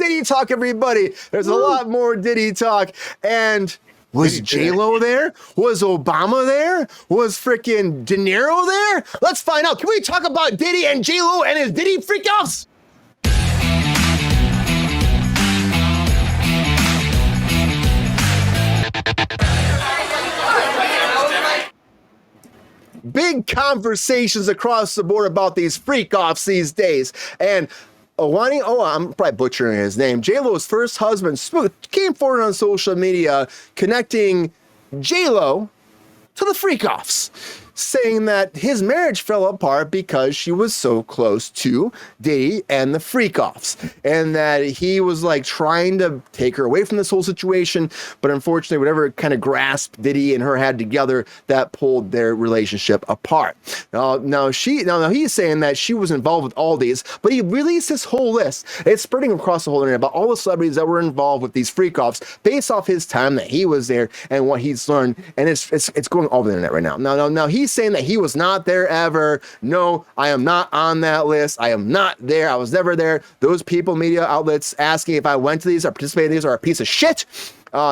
Diddy talk, everybody. There's a lot more Diddy talk. And was JLo there? Was Obama there? Was freaking De Niro there? Let's find out. Can we talk about Diddy and JLo and his Diddy freak-offs? Big conversations across the board about these freak-offs these days. And I'm probably butchering his name. JLo's first husband came forward on social media connecting JLo to the freak-offs, saying that his marriage fell apart because she was so close to Diddy and the freak-offs, and that he was like trying to take her away from this whole situation, but unfortunately whatever kind of grasp Diddy and her had together, that pulled their relationship apart. Now he's saying that she was involved with all these, but he released this whole list. It's spreading across the whole internet about all the celebrities that were involved with these freak-offs based off his time that he was there and what he's learned, and it's going all over the internet right now. Now he's saying that he was not there ever. No, I am not on that list. I am not there. I was never there. Those people, media outlets asking if I went to these or participated in these are a piece of shit.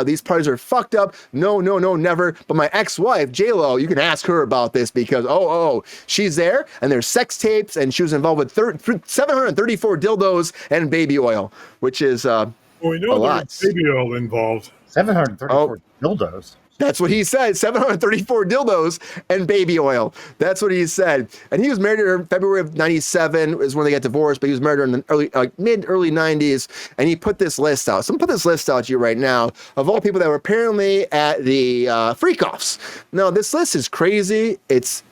These parties are fucked up. No, never. But my ex-wife, JLo, you can ask her about this because, she's there and there's sex tapes and she was involved with 734 dildos and baby oil, which is we know there's baby oil involved. 734 dildos. That's what he said. 734 dildos and baby oil. That's what he said. And he was married to her in February of 97 is when they got divorced, but he was married in the mid-early 90s. And he put this list out. So I'm going to put this list out to you right now of all people that were apparently at the freak-offs. Now, this list is crazy. It's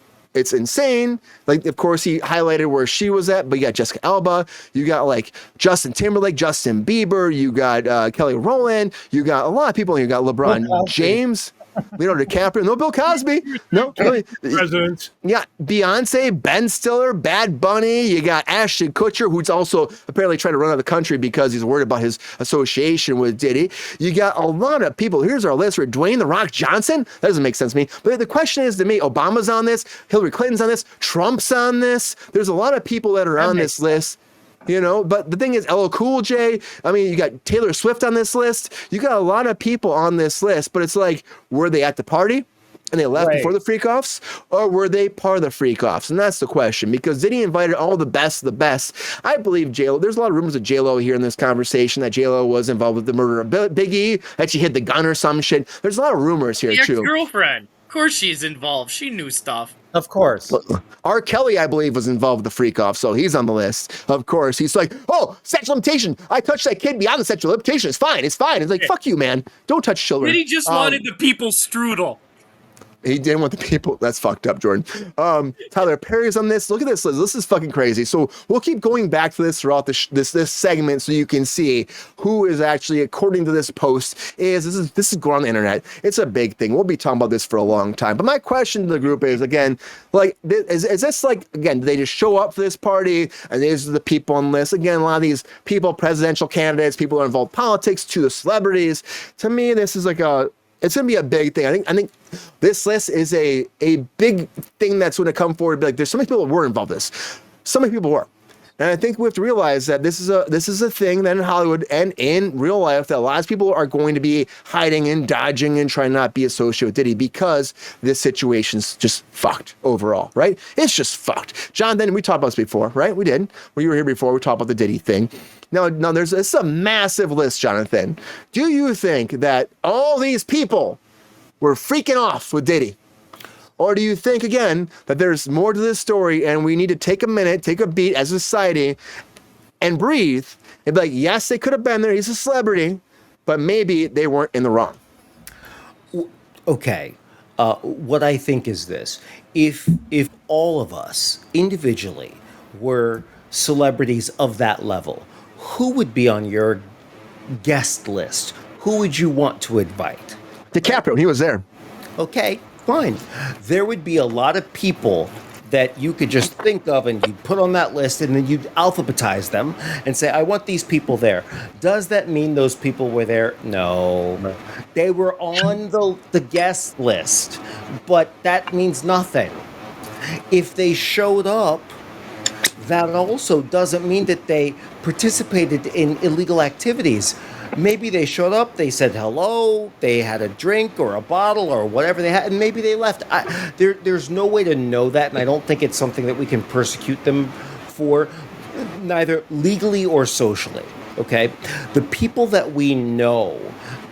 insane. Like, of course, he highlighted where she was at, but you got Jessica Alba, you got like Justin Timberlake, Justin Bieber, you got Kelly Rowland, you got a lot of people. You got LeBron James, Leonardo DiCaprio, no Bill Cosby, no presidents. Yeah, Beyonce, Ben Stiller, Bad Bunny. You got Ashton Kutcher, who's also apparently trying to run out of the country because he's worried about his association with Diddy. You got a lot of people. Here's our list for Dwayne "The Rock" Johnson. That doesn't make sense to me. But the question is to me, Obama's on this, Hillary Clinton's on this, Trump's on this. There's a lot of people that are on this list. But the thing is, LL Cool J, I mean, you got Taylor Swift on this list. You got a lot of people on this list, but it's like, were they at the party and they left before the freak-offs, or were they part of the freak-offs? And that's the question, because Diddy invited all the best of the best. I believe JLo, there's a lot of rumors of JLo here in this conversation, that JLo was involved with the murder of Big E, that she hid the gun or some shit. There's a lot of rumors here, too. Your girlfriend. Of course she's involved. She knew stuff. Of course. R. Kelly, I believe, was involved with the freak-off, so he's on the list. Of course. He's like, statute of limitation. I touched that kid beyond the statute of limitation. It's fine. It's like, fuck you, man. Don't touch children. Diddy just wanted the people's strudel. He didn't want the people. That's fucked up, Jordan. Tyler Perry's on this. Look at this list. This is fucking crazy. So we'll keep going back to this throughout this segment so you can see who is actually, according to this post, this is going on the internet. It's a big thing. We'll be talking about this for a long time. But my question to the group is, again, like, is this like, again, do they just show up for this party and these are the people on the list? Again, a lot of these people, presidential candidates, people that are involved in politics, to the celebrities. To me, this is like it's going to be a big thing. I think this list is a big thing that's going to come forward. Like, there's so many people that were involved in this. So many people were. And I think we have to realize that this is a thing that in Hollywood and in real life that a lot of people are going to be hiding and dodging and trying not to be associated with Diddy because this situation's just fucked overall, right? It's just fucked. Jonathan, we talked about this before, right? We did. When you were here before, we talked about the Diddy thing. Now, this is a massive list, Jonathan. Do you think that all these people were freaking off with Diddy? Or do you think, again, that there's more to this story and we need to take a minute, take a beat as a society and breathe and be like, yes, they could have been there. He's a celebrity, but maybe they weren't in the wrong. Okay. What I think is this. If all of us individually were celebrities of that level, who would be on your guest list? Who would you want to invite? DiCaprio, he was there. Okay, fine. There would be a lot of people that you could just think of and you'd put on that list and then you'd alphabetize them and say, I want these people there. Does that mean those people were there? No. They were on the guest list, but that means nothing. If they showed up, that also doesn't mean that they participated in illegal activities. Maybe they showed up, they said hello, they had a drink or a bottle or whatever they had, and maybe they left. There's no way to know that, and I don't think it's something that we can persecute them for, neither legally or socially. Okay? The people that we know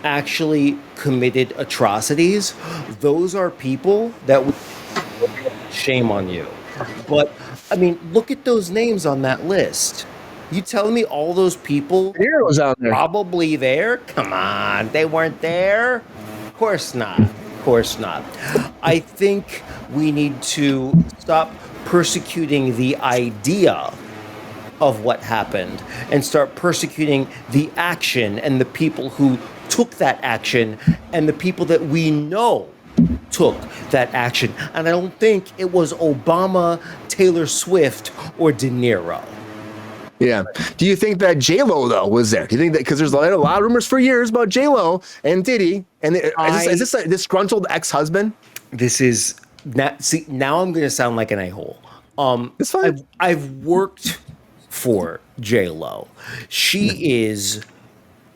actually committed atrocities, those are people that we shame on you. But I mean, look at those names on that list. You telling me all those people Heroes out there. probably there? Come on, they weren't there? Of course not. Of course not. I think we need to stop persecuting the idea of what happened and start persecuting the action and the people who took that action and the people that we know took that action. And I don't think it was Obama, Taylor Swift, or De Niro. Yeah. Do you think that JLo though was there? Do you think that because there's a lot of rumors for years about JLo and Diddy, and is this a disgruntled ex-husband? This is not, see, now I'm going to sound like an a-hole. It's fine. I've worked for JLo. She is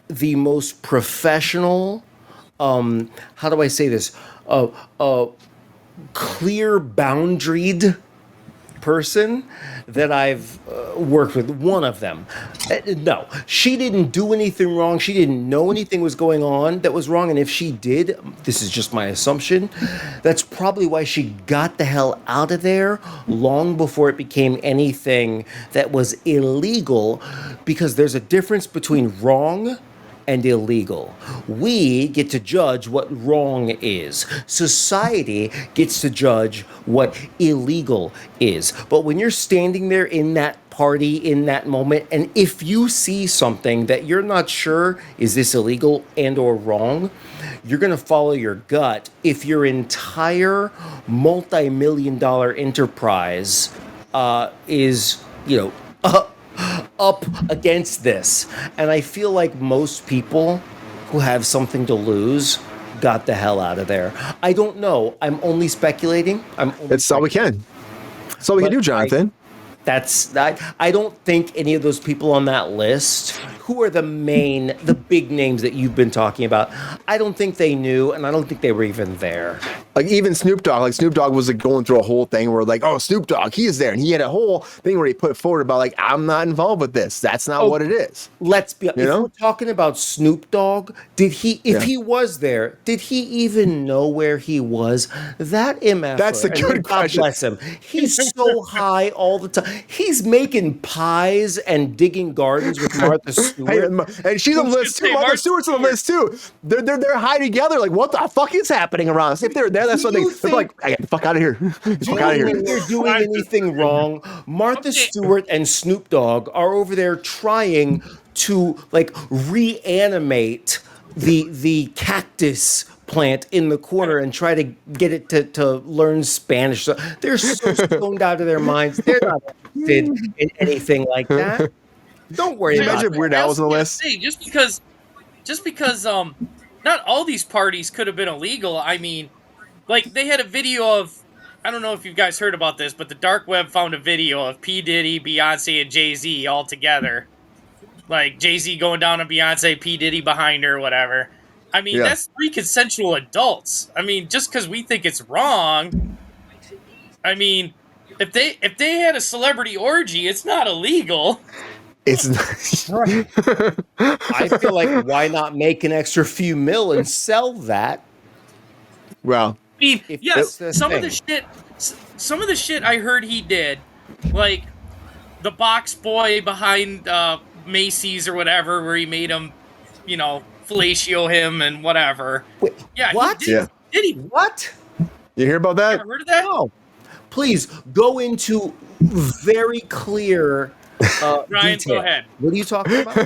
the most professional, how do I say this? Clear boundaried person that I've worked with. One of them. No, she didn't do anything wrong. She didn't know anything was going on that was wrong. And if she did, this is just my assumption, that's probably why she got the hell out of there long before it became anything that was illegal, because there's a difference between wrong and illegal. We get to judge what wrong is. Society gets to judge what illegal is. But when you're standing there in that party, in that moment, and if you see something that you're not sure, is this illegal and or wrong, you're gonna follow your gut. If your entire multi-million-dollar enterprise is, up against this. And I feel like most people who have something to lose got the hell out of there. I don't know. I'm only speculating. That's all we can. That's all we can do, Jonathan. I don't think any of those people on that list, who are the big names that you've been talking about, I don't think they knew, and I don't think they were even there. Like even Snoop Dogg, was like going through a whole thing where like, oh, Snoop Dogg, he is there, and he had a whole thing where he put forward about like, I'm not involved with this. That's not what it is. Let's be. If we're talking about Snoop Dogg, he was there, did he even know where he was? That MF. That's a good question. God bless him. He's so high all the time. He's making pies and digging gardens with Martha Stewart. And she's on the list too. Martha Stewart's on the list too. They're high together. Like, what the fuck is happening around us? If they're there, that's what they're like, I get the fuck out of here. Fuck out of here. They're doing anything wrong. Martha Stewart and Snoop Dogg are over there trying to like reanimate the cactus plant in the corner and try to get it to learn Spanish. So they're so stoned out of their minds. They're not interested in anything like that. Don't worry about it. Weird Al was on the list. Just because not all these parties could have been illegal. I mean, like they had a video of, I don't know if you guys heard about this, but the dark web found a video of P. Diddy, Beyonce, and Jay-Z all together. Like Jay-Z going down on Beyonce, P. Diddy behind her, whatever. I mean, that's 3 consensual adults. I mean, just because we think it's wrong, I mean, if they had a celebrity orgy, it's not illegal. It's right. I feel like why not make an extra few mil and sell that? Well, I mean, yes, some of the shit I heard he did, like the box boy behind Macy's or whatever, where he made him, fellatio him and whatever. Wait, yeah, what? Did he? What? You hear about that? You ever heard of that? No. Please go into very clear Ryan, detail. go ahead. What are you talking about?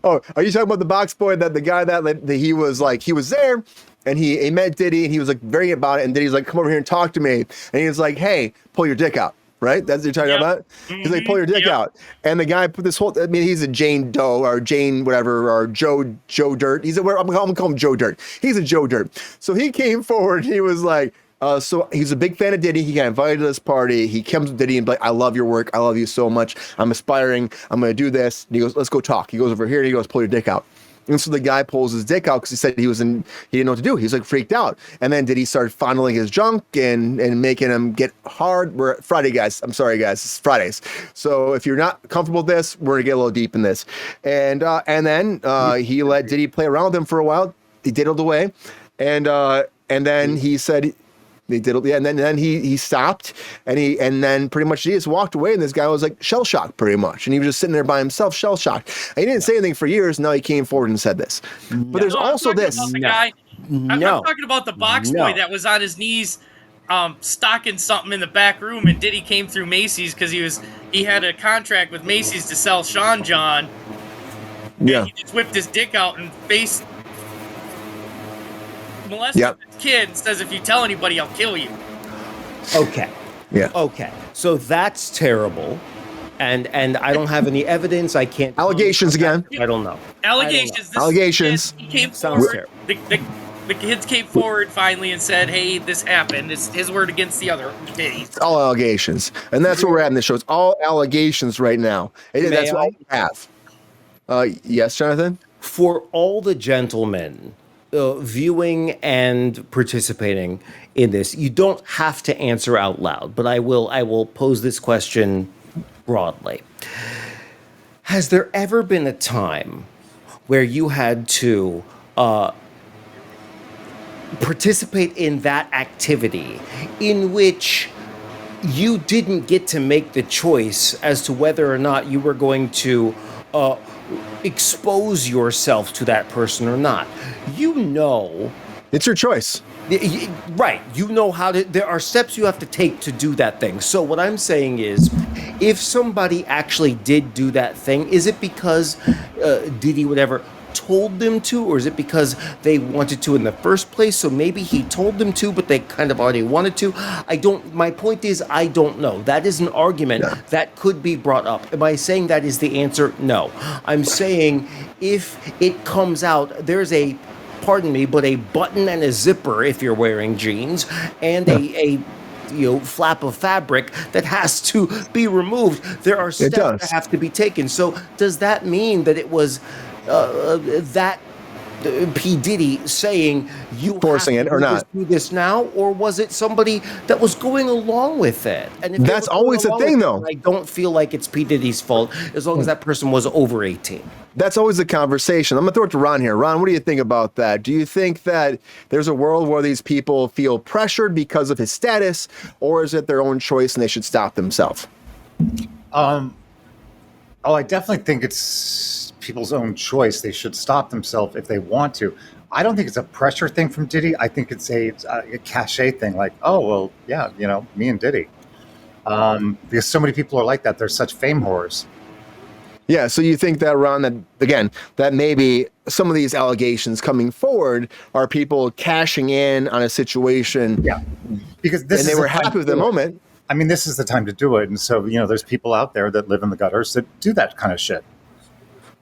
Oh, are you talking about the box boy, that the guy that he was like, he was there and he met Diddy and he was like very about it, and Diddy's like, come over here and talk to me, and he was like, hey, pull your dick out. Right? That's what you're talking about? He's like, pull your dick out. And the guy put this whole, he's a Jane Doe or Jane whatever, or Joe Dirt. I'm going to call him Joe Dirt. He's a Joe Dirt. So he came forward and he was like, So he's a big fan of Diddy. He got invited to this party. He comes to Diddy and like, I love your work. I love you so much. I'm aspiring. I'm going to do this. And he goes, let's go talk. He goes over here and he goes, pull your dick out. And so the guy pulls his dick out because he said he didn't know what to do. He was like freaked out. And then Diddy started fondling his junk and making him get hard. We're at Friday, guys. I'm sorry, guys. It's Fridays. So if you're not comfortable with this, we're going to get a little deep in this. And then he let Diddy play around with him for a while. He diddled away. And then he said, and then he stopped and then pretty much he just walked away and this guy was like shell shocked pretty much and he was just sitting there by himself shell shocked and he didn't say anything for years. Now he came forward and said this, but there's also this. I'm talking about the box boy that was on his knees stocking something in the back room and Diddy came through Macy's because he had a contract with Macy's to sell Sean John. Yeah, he just whipped his dick out and face molested this kid and says, if you tell anybody, I'll kill you. Okay. Yeah. Okay. So that's terrible. And I don't have any evidence. I can't. Allegations again. I don't know. Allegations. Allegations. He came Sounds forward. The kids came forward finally and said, hey, this happened. It's his word against the other. It's all allegations. And that's where we're at in this show. It's all allegations right now. That's all we have. Yes, Jonathan? For all the gentlemen viewing and participating in this, you don't have to answer out loud, but I will pose this question broadly. Has there ever been a time where you had to participate in that activity in which you didn't get to make the choice as to whether or not you were going to expose yourself to that person or not? You know, it's your choice. Right. You know how to, there are steps you have to take to do that thing. So what I'm saying is, if somebody actually did do that thing, is it because Diddy whatever told them to, or is it because they wanted to in the first place? So maybe he told them to, but they kind of already wanted to. My point is, I don't know. That is an argument that could be brought up. Am I saying that is the answer? No. I'm saying if it comes out, there's a, pardon me, but a button and a zipper if you're wearing jeans, and a flap of fabric that has to be removed. There are steps that have to be taken. So does that mean that it was that P. Diddy saying you forcing have to it or not do this now, or was it somebody that was going along with it? And if that's always a thing, though. I don't feel like it's P. Diddy's fault as long as that person was over 18. That's always a conversation. I'm gonna throw it to Ron here. Ron, what do you think about that? Do you think that there's a world where these people feel pressured because of his status, or is it their own choice and they should stop themselves? I definitely think it's people's own choice. They should stop themselves if they want to. I don't think it's a pressure thing from Diddy. I think it's a cachet thing. Like, oh, well, yeah, me and Diddy. Because so many people are like that. They're such fame whores. Yeah, so you think that, Ron, that maybe some of these allegations coming forward are people cashing in on a situation. Yeah, because they were happy with the moment. I mean, this is the time to do it. And so, there's people out there that live in the gutters that do that kind of shit.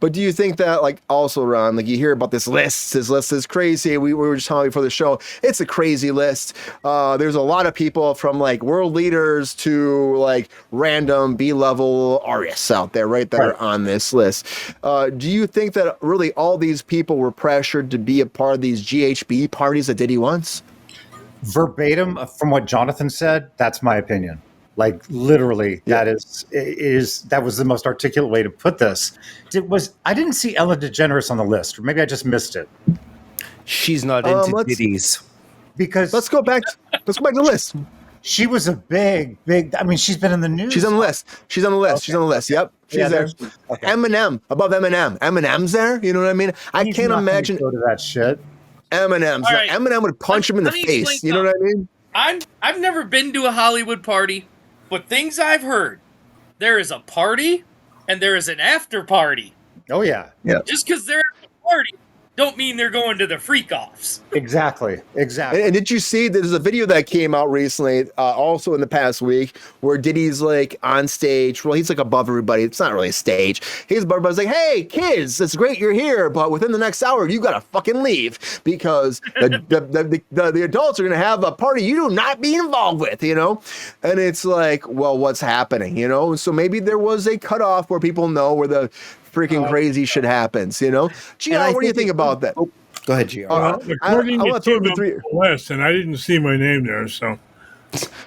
But do you think that, also, Ron, you hear about this list is crazy. We were just talking before the show. It's a crazy list. There's a lot of people from, world leaders to, random B-level artists out there, right, that are on this list. Do you think that really all these people were pressured to be a part of these GHB parties that Diddy wants? Verbatim from what Jonathan said, that's my opinion. Literally, that was the most articulate way to put this. I didn't see Ellen DeGeneres on the list, or maybe I just missed it. She's not into Diddy's. Because let's go back to the list. She was a big. I mean, she's been in the news. She's on the list. Okay. She's on the list. Yep, she's there. Okay. Eminem above Eminem. Eminem's there. You know what I mean? I can't imagine go to that shit. Eminem's. Right. Eminem would punch him in the face. You know what I mean? I've never been to a Hollywood party. But things I've heard, there is a party and there is an after party. Oh, yeah. Yeah. Just because they're at a party don't mean they're going to the freak offs. Exactly. And did you see there's a video that came out recently, also in the past week, where Diddy's like on stage. Well, he's like above everybody. It's not really a stage. He's above everybody's like, hey, kids, it's great you're here, but within the next hour, you got to fucking leave because the adults are going to have a party you do not be involved with, you know? And it's like, well, what's happening, you know? So maybe there was a cutoff where people know where the freaking crazy shit happens, you know? GR, what do you think about that? Oh, go ahead, GR. According to the list, and I didn't see my name there, so.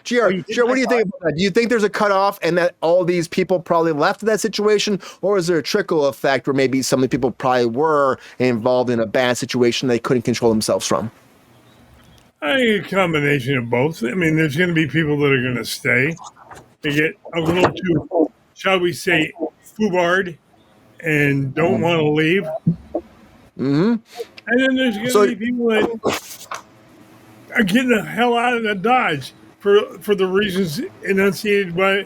GR, what do you think about that? Do you think there's a cutoff and that all these people probably left that situation? Or is there a trickle effect where maybe some of the people probably were involved in a bad situation they couldn't control themselves from? I think a combination of both. I mean, there's going to be people that are going to stay. They get a little too, shall we say, foobarred and don't want to leave. Mm-hmm. And then there's going to be people that are getting the hell out of the Dodge for the reasons enunciated by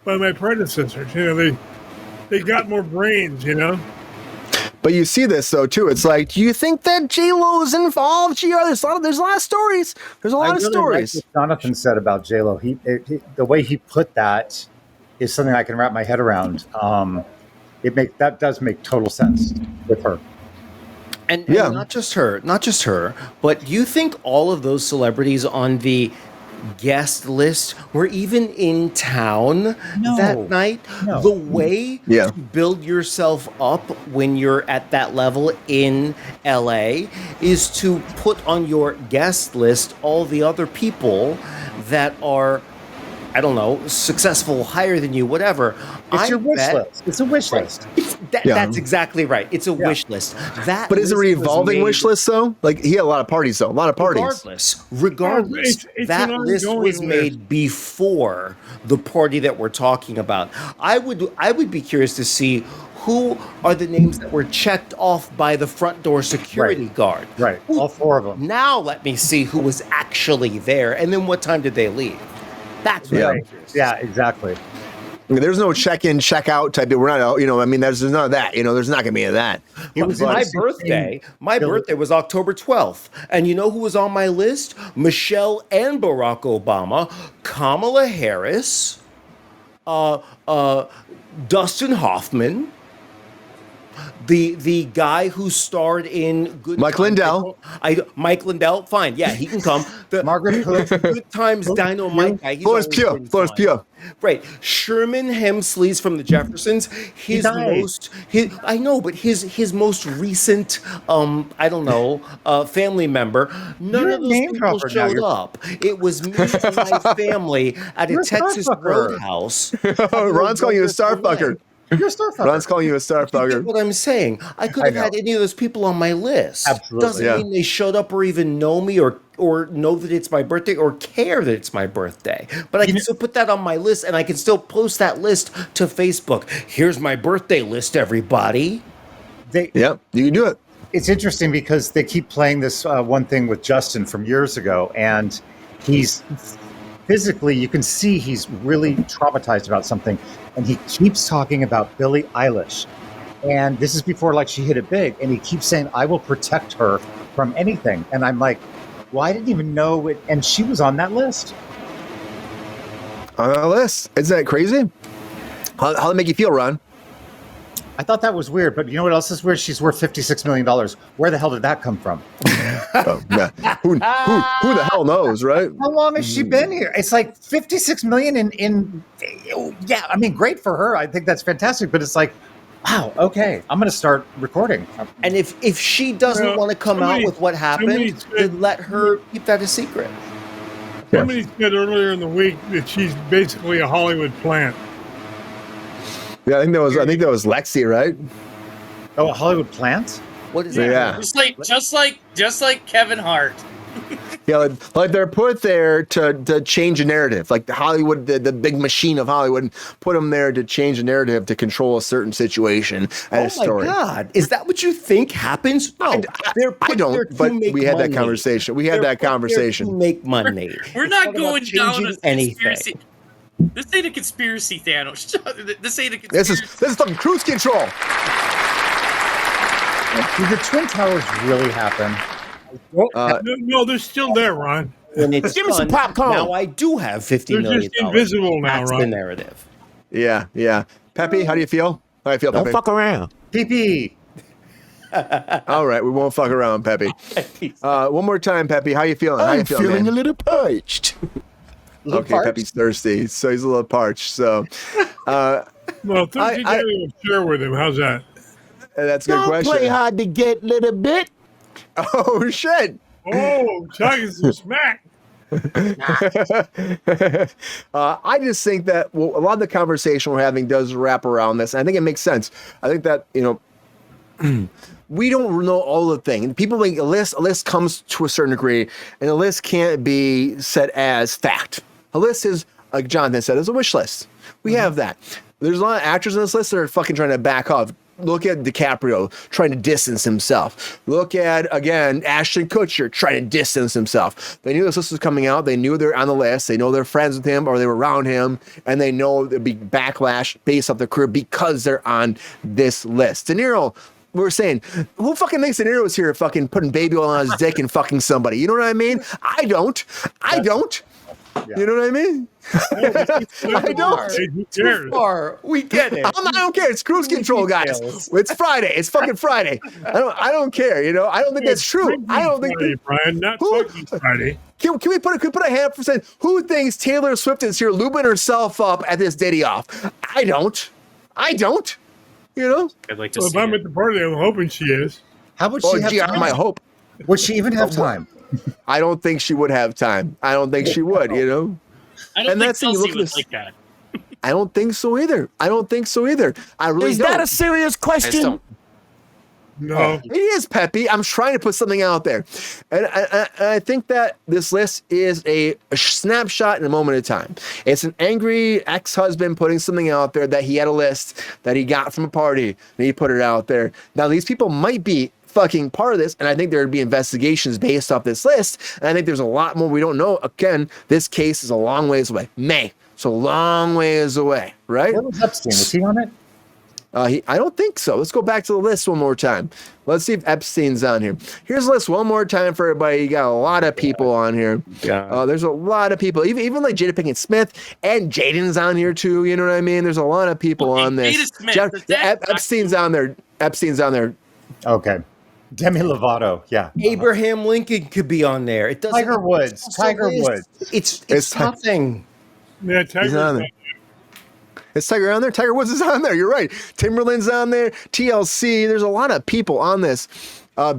my predecessors. You know, they got more brains, you know. But you see this though too. It's like, do you think that JLo is involved? GR, there's a lot of stories. There's a lot of stories. Like what Jonathan said about JLo. He the way he put that is something I can wrap my head around. That does make total sense with her. And not just her, but you think all of those celebrities on the guest list were even in town that night? No. The way to build yourself up when you're at that level in LA is to put on your guest list all the other people that are, I don't know, successful, higher than you, whatever. It's your wish list. It's a wish list. That's exactly right. It's a wish list. But is it a revolving wish list though? Like he had a lot of parties though, a lot of parties. Regardless, it's that an list was ongoing made list. before the party that we're talking about. I would be curious to see who are the names that were checked off by the front door security guard. Right, all four of them. Now let me see who was actually there, and then what time did they leave? That's what I'm curious. Yeah, exactly. I mean, there's no check-in, check-out type of. We're not, you know. I mean, there's none of that. You know, there's not gonna be any of that. It was my birthday. My birthday was October 12th, and you know who was on my list? Michelle and Barack Obama, Kamala Harris, Dustin Hoffman, the guy who starred in Good Mike Times, Lindell. Mike Lindell, fine, yeah, he can come. The Margaret Good Times Dynamite guy. Florence Pugh. Right, Sherman Hemsley's from the Jeffersons. His most recent, I don't know, family member. None of those people showed up. It was me and my family at a Texas roadhouse. Ron's calling you a starfucker. You're a starfucker. Ron's calling you a You starfucker. get what I'm saying? I could have had any of those people on my list. Absolutely. Doesn't mean they showed up or even know me or know that it's my birthday or care that it's my birthday. But I can still put that on my list and I can still post that list to Facebook. Here's my birthday list, everybody. You can do it. It's interesting because they keep playing this one thing with Justin from years ago, and he's physically, you can see he's really traumatized about something, and he keeps talking about Billie Eilish. And this is before like she hit it big, and he keeps saying, I will protect her from anything. And I'm like, well, I didn't even know it, and she was on that list. On that list. Isn't that crazy? How'd it make you feel, Ron? I thought that was weird, but you know what else is weird? She's worth $56 million. Where the hell did that come from? Who the hell knows, right? How long has she been here? It's like 56 million in I mean, great for her. I think that's fantastic, but it's like, wow, okay, I'm going to start recording. And if she doesn't want to come out with what happened, then let her keep that a secret. Somebody said earlier in the week that she's basically a Hollywood plant. Yeah, I think that was Lexi, right? Oh, a Hollywood plant? What is that? Yeah. Just like Kevin Hart. Yeah, like they're put there to change a narrative, like the Hollywood, the big machine of Hollywood, put them there to change a narrative to control a certain situation and a story. Oh my God, is that what you think happens? No, I don't. But we had that conversation. We had that conversation. To make money. We're not going down a anything. conspiracy. This ain't a conspiracy, Thanos. This ain't a conspiracy. This is fucking cruise control. Did the Twin Towers really happen? No, they're still there, Ron. When it's Give me some done, popcorn. Now I do have $50 They're million. just invisible now, That's the Ron. narrative. Yeah. Pepe, how do you feel? How do you feel, Don't Pepe? fuck around. PP. All right, we won't fuck around, Pepe. One more time, Pepe. How you feeling? How you I'm feeling, feeling man? a little parched. Okay, parched? Pepe's thirsty, so he's a little parched. So, Well, Thursday I- will share with him. How's that? that's a good Don't question. play hard to get, little bit. Oh shit! Oh, talking some smack. I just think that a lot of the conversation we're having does wrap around this. And I think it makes sense. I think that, we don't know all the things. People make a list comes to a certain degree, and a list can't be set as fact. A list is, like Jonathan said, is a wish list. We have that. There's a lot of actors in this list that are fucking trying to back off. Look at DiCaprio trying to distance himself. Look at, again, Ashton Kutcher trying to distance himself. They knew this list was coming out. They knew they're on the list. They know they're friends with him or they were around him. And they know there'd be backlash based off their career because they're on this list. De Niro, we were saying, who fucking thinks De Niro is here fucking putting baby oil on his dick and fucking somebody? You know what I mean? I don't. Yeah. You know what I mean? I don't. Who cares? Or we get it. I don't care. It's cruise control, guys. Details. It's Friday. It's fucking Friday. I don't care. I don't think that's true. I don't think. Friday, Brian, not Who- fucking Friday. Can we put a hand for saying who thinks Taylor Swift is here lubing herself up at this Diddy off? I don't. I'd like to Well, if see I'm it. at the party, I'm hoping she is. How would Oh, she have gee, I time? might hope. Would she even have time? I don't think she would have time. I don't think she would. I don't And think that's the thing, you Chelsea look at was this- like that. I don't think so either. I really Is don't. that a serious question? don't. No. It is, Pepe. I'm trying to put something out there. And I think that this list is a snapshot in a moment of time. It's an angry ex-husband putting something out there that he had a list that he got from a party, and he put it out there. Now, these people might be fucking part of this, and I think there would be investigations based off this list, and I think there's a lot more we don't know. Again, this case is a long ways away. It's a long ways away, right? Where was Epstein? Was he on it? I don't think so. Let's go back to the list one more time. Let's see if Epstein's on here. Here's the list one more time for everybody. You got a lot of people on here. There's a lot of people, even like Jada Pinkett Smith and Jaden's on here too. You know what I mean? There's a lot of people on this. Jada Smith, is that- Epstein's on there. Epstein's on there. Okay. Demi Lovato. Yeah. Abraham Lincoln could be on there. It doesn't. Tiger Woods. Tiger Woods. It's It's- nothing. Yeah, He's Tiger's on not there. Is Tiger on there? Tiger Woods is on there. You're right. Timberland's on there. TLC. There's a lot of people on this.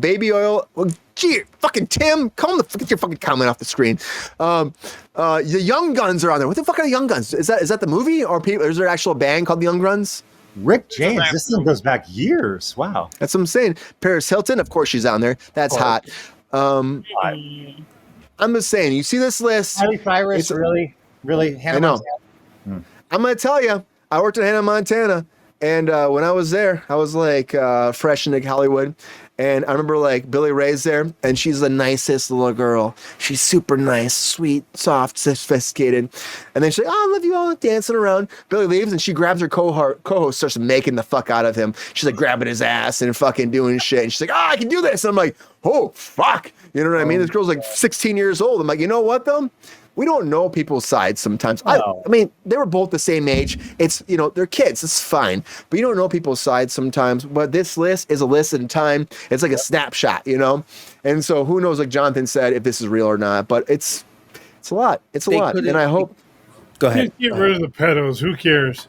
Baby oil. Well, gee, fucking Tim, get your fucking comment off the screen. The Young Guns are on there. What the fuck are the Young Guns? Is that the movie or people? Is there an actual band called the Young Guns? Rick James. This thing goes back years. Wow. That's what I'm saying. Paris Hilton, of course, she's on there. That's hot. I'm just saying. You see this list? Miley Cyrus, It's- really. Hannah I know. Montana. I'm gonna tell you, I worked in Hannah, Montana, and when I was there, I was like fresh into Hollywood, and I remember like Billy Ray's there, and she's the nicest little girl. She's super nice, sweet, soft, sophisticated, and then she's like, "Oh, I love you all," dancing around. Billy leaves, and she grabs her co-host, starts making the fuck out of him. She's like grabbing his ass and fucking doing shit, and she's like, "Oh, I can do this," and I'm like, "Oh, fuck," you know what I mean? This girl's like 16 years old. I'm like, you know what though? We don't know people's sides sometimes. No. I mean, they were both the same age. It's, they're kids. It's fine. But you don't know people's sides sometimes. But this list is a list in time. It's like a snapshot, And so who knows, like Jonathan said, if this is real or not. But it's a lot. It's a They lot. could've- And I hope. Go ahead. Just get rid of the pedos. Who cares?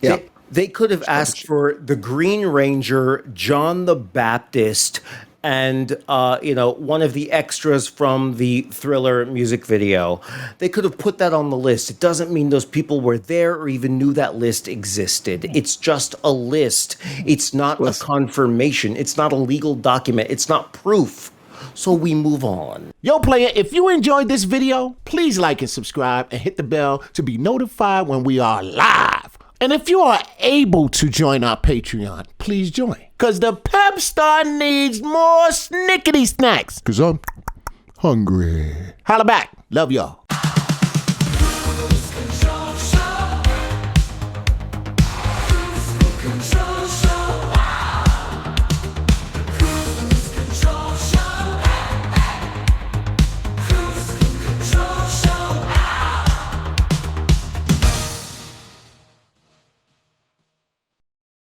Yeah. They could have asked for the Green Ranger, John the Baptist, and one of the extras from the Thriller music video. They could have put that on the list. It doesn't mean those people were there or even knew that list existed. It's just a list. It's not a confirmation. It's not a legal document. It's not proof. So we move on. Yo, player, if you enjoyed this video, please like and subscribe and hit the bell to be notified when we are live. And if you are able to join our Patreon, please join. Because the Pepestar needs more snickety snacks. Because I'm hungry. Holla back. Love y'all.